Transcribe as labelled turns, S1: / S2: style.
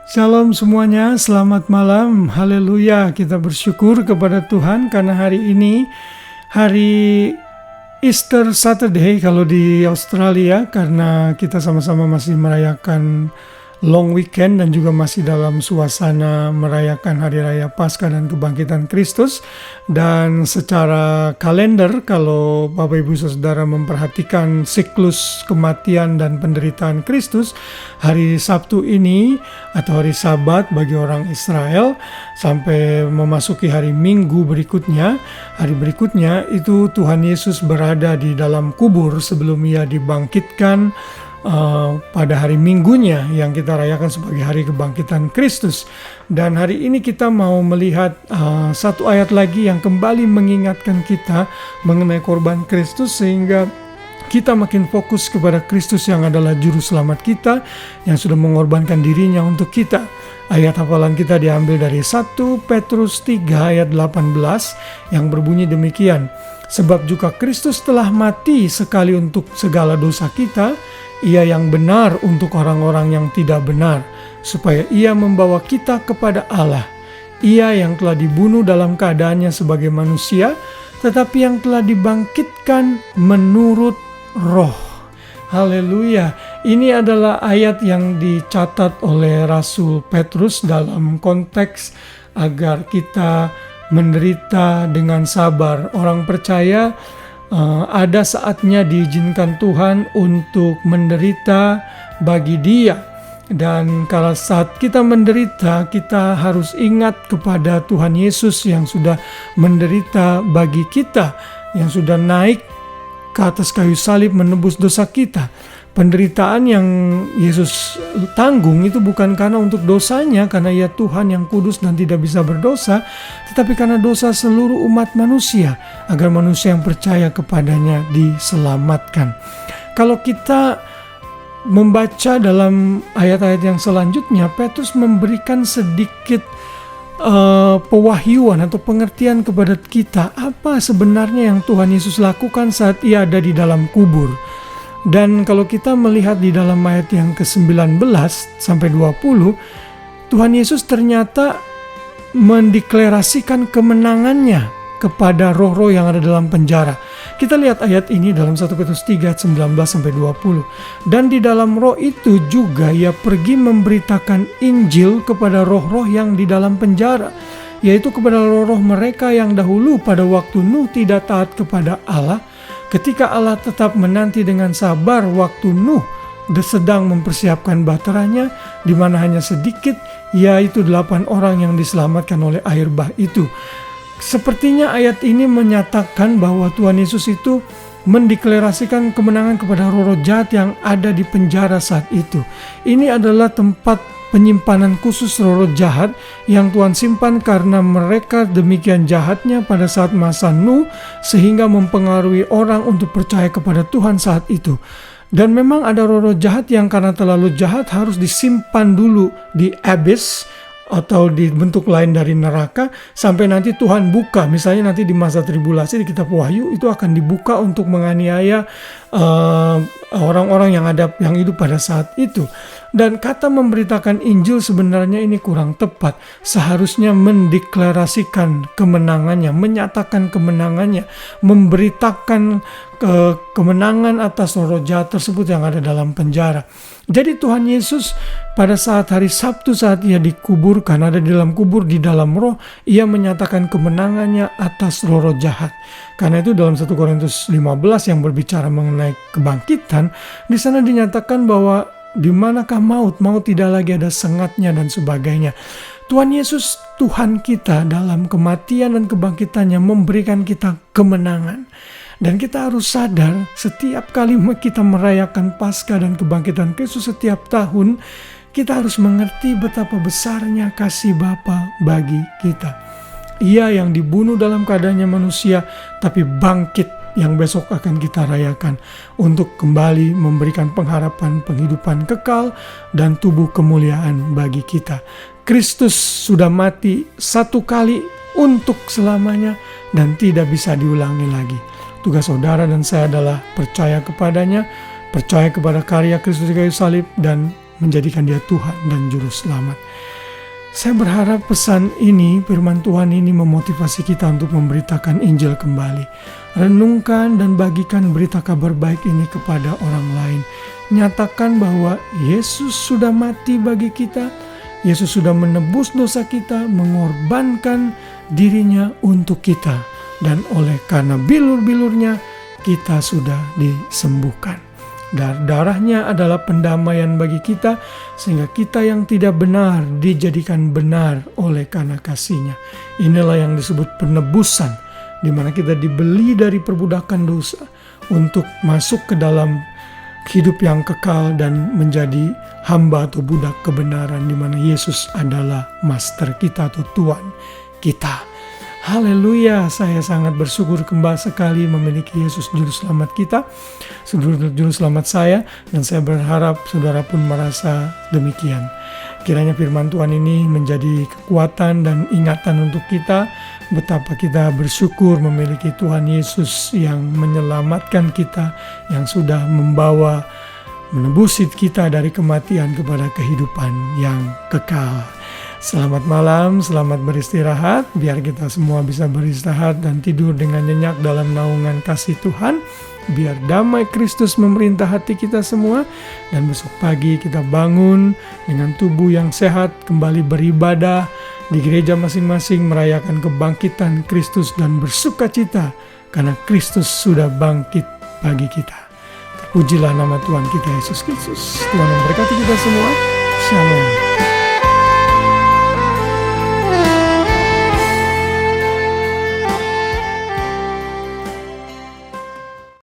S1: Shalom semuanya, selamat malam, haleluya. Kita bersyukur kepada Tuhan karena hari ini hari Easter Saturday kalau di Australia, karena kita sama-sama masih merayakan long weekend dan juga masih dalam suasana merayakan Hari Raya Paskah dan Kebangkitan Kristus. Dan secara kalender, kalau Bapak Ibu Saudara memperhatikan siklus kematian dan penderitaan Kristus, hari Sabtu ini atau hari Sabat bagi orang Israel sampai memasuki hari Minggu berikutnya, hari berikutnya itu Tuhan Yesus berada di dalam kubur sebelum ia dibangkitkan pada hari Minggunya yang kita rayakan sebagai hari kebangkitan Kristus. Dan hari ini kita mau melihat satu ayat lagi yang kembali mengingatkan kita mengenai korban Kristus, sehingga kita makin fokus kepada Kristus yang adalah juru selamat kita, yang sudah mengorbankan dirinya untuk kita. Ayat hafalan kita diambil dari 1 Petrus 3 ayat 18 yang berbunyi demikian. Sebab juga Kristus telah mati sekali untuk segala dosa kita, Ia yang benar untuk orang-orang yang tidak benar, supaya Ia membawa kita kepada Allah. Ia yang telah dibunuh dalam keadaannya sebagai manusia, tetapi yang telah dibangkitkan menurut Roh. Haleluya. Ini adalah ayat yang dicatat oleh Rasul Petrus dalam konteks agar kita menderita dengan sabar. Orang percaya ada saatnya diizinkan Tuhan untuk menderita bagi Dia. Dan kalau saat kita menderita, kita harus ingat kepada Tuhan Yesus yang sudah menderita bagi kita, yang sudah naik ke atas kayu salib menebus dosa kita. Penderitaan yang Yesus tanggung itu bukan karena untuk dosanya, karena Ia Tuhan yang kudus dan tidak bisa berdosa, tetapi karena dosa seluruh umat manusia, agar manusia yang percaya kepadanya diselamatkan. Kalau kita membaca dalam ayat-ayat yang selanjutnya, Petrus memberikan sedikit pewahyuan atau pengertian kepada kita apa sebenarnya yang Tuhan Yesus lakukan saat Ia ada di dalam kubur. Dan kalau kita melihat di dalam ayat yang ke-19 sampai 20, Tuhan Yesus ternyata mendeklarasikan kemenangannya kepada roh-roh yang ada dalam penjara. Kita lihat ayat ini dalam 1 Petrus 3 ayat 19 sampai 20. Dan di dalam roh itu juga Ia pergi memberitakan Injil kepada roh-roh yang di dalam penjara, yaitu kepada roh-roh mereka yang dahulu pada waktu Nuh tidak taat kepada Allah, ketika Allah tetap menanti dengan sabar waktu Nuh sedang mempersiapkan bahteranya, di mana hanya sedikit, yaitu 8 orang yang diselamatkan oleh air bah itu. Sepertinya ayat ini menyatakan bahwa Tuhan Yesus itu mendeklarasikan kemenangan kepada roh-roh jahat yang ada di penjara saat itu. Ini adalah tempat penyimpanan khusus roh-roh jahat yang Tuhan simpan karena mereka demikian jahatnya pada saat masa Nuh, sehingga mempengaruhi orang untuk percaya kepada Tuhan saat itu. Dan memang ada roh-roh jahat yang karena terlalu jahat harus disimpan dulu di abyss atau di bentuk lain dari neraka sampai nanti Tuhan buka. Misalnya nanti di masa tribulasi di kitab Wahyu itu akan dibuka untuk menganiaya orang-orang yang hidup pada saat itu. Dan kata memberitakan Injil sebenarnya ini kurang tepat. Seharusnya mendeklarasikan kemenangannya, menyatakan kemenangannya, memberitakan kemenangan atas roh jahat tersebut yang ada dalam penjara. Jadi Tuhan Yesus pada saat hari Sabtu saat Ia dikuburkan, ada di dalam kubur di dalam roh, Ia menyatakan kemenangannya atas roh jahat. Karena itu dalam 1 Korintus 15 yang berbicara mengenai kebangkitan, di sana dinyatakan bahwa di manakah maut? Maut tidak lagi ada sengatnya dan sebagainya. Tuhan Yesus, Tuhan kita dalam kematian dan kebangkitannya memberikan kita kemenangan. Dan kita harus sadar setiap kali kita merayakan Paskah dan kebangkitan Kristus setiap tahun, kita harus mengerti betapa besarnya kasih Bapa bagi kita. Ia yang dibunuh dalam keadaannya manusia, tapi bangkit yang besok akan kita rayakan untuk kembali memberikan pengharapan penghidupan kekal dan tubuh kemuliaan bagi kita. Kristus sudah mati satu kali untuk selamanya dan tidak bisa diulangi lagi. Tugas saudara dan saya adalah percaya kepadanya, percaya kepada karya Kristus di kayu salib, dan menjadikan dia Tuhan dan Juru Selamat. Saya berharap pesan ini, firman Tuhan ini memotivasi kita untuk memberitakan Injil kembali. Renungkan dan bagikan berita kabar baik ini kepada orang lain. Nyatakan bahwa Yesus sudah mati bagi kita, Yesus sudah menebus dosa kita, mengorbankan dirinya untuk kita. Dan oleh karena bilur-bilurnya, kita sudah disembuhkan. Dan darahnya adalah pendamaian bagi kita, sehingga kita yang tidak benar dijadikan benar oleh karena kasih-Nya. Inilah yang disebut penebusan, di mana kita dibeli dari perbudakan dosa untuk masuk ke dalam hidup yang kekal dan menjadi hamba atau budak kebenaran, di mana Yesus adalah master kita atau Tuhan kita. Haleluya, saya sangat bersyukur kembali sekali memiliki Yesus Juru Selamat kita, Juru Selamat saya, dan saya berharap saudara pun merasa demikian. Kiranya firman Tuhan ini menjadi kekuatan dan ingatan untuk kita, betapa kita bersyukur memiliki Tuhan Yesus yang menyelamatkan kita, yang sudah menebus kita dari kematian kepada kehidupan yang kekal. Selamat malam, selamat beristirahat. Biar kita semua bisa beristirahat dan tidur dengan nyenyak dalam naungan kasih Tuhan. Biar damai Kristus memerintah hati kita semua. Dan besok pagi kita bangun dengan tubuh yang sehat, kembali beribadah di gereja masing-masing, merayakan kebangkitan Kristus dan bersukacita karena Kristus sudah bangkit bagi kita. Terpujilah nama Tuhan kita Yesus Kristus. Tuhan memberkati kita semua. Shalom.